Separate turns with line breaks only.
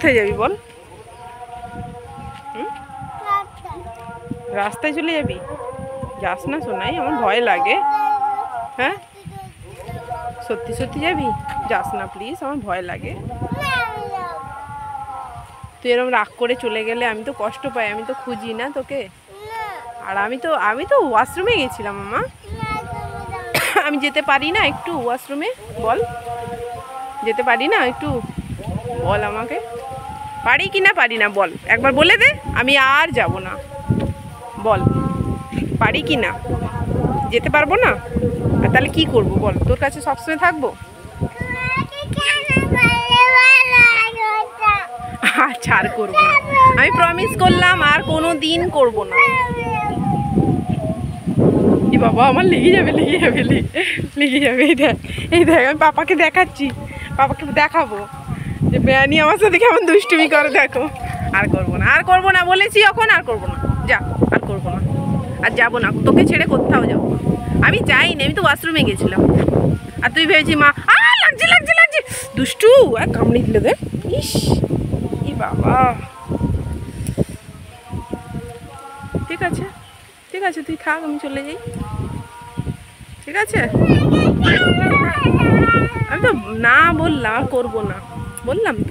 কোথায় যাবি বল? রাস্তায় চলে যাবি? যাস না সোনাই, আমার ভয় লাগে। হ্যাঁ সত্যি সত্যি যাবি? যাস না প্লিজ, আমার ভয় লাগে। তুই এরকম রাগ করে চলে গেলে আমি তো কষ্ট পাই, আমি তো খুঁজি না তোকে। আর আমি তো ওয়াশরুমে গেছিলাম মামা। আমি যেতে পারি না একটু ওয়াশরুমে? বল, যেতে পারি না একটু? বল আমাকে, পারি কি না পারি না বল, একবার বলে দে, আমি আর যাব না। বল পারি কি না? যেতে পারবো না? আর তাহলে কি করব বল? তোর কাছে সবসময় থাকবো? আচ্ছা আর করবো না, আমি প্রমিস করলাম আর কোনো দিন করবো না। এ বাবা আমার লেগে যাবে, লেগে যাবে, লেগে যাবে। এই দেখ, এই দেখ, আমি পাপাকে দেখাচ্ছি, পাপাকে দেখাবো যে বেয়ানি আমার সাথে কেমন দুষ্টুমি করে, দেখো। আর করবো না, আর করবো না বলেছি এখন, আর করবো না। যা, আর করবো না, আর যাবো না, তোকে ছেড়ে কোথাও যাবো না। আমি যাইনি, আমি তো ওয়াশরুমে গেছিলাম। আর তুই ভেবেছি মা লাগছে লাগছে লাগছে, দুষ্টু আর কামড়ে দিল দেখ। ইস ই বাবা, ঠিক আছে ঠিক আছে, তুই থাক, আমি চলে যাই, ঠিক আছে? আমি তো না বললাম, আর করবো না বললাম তো।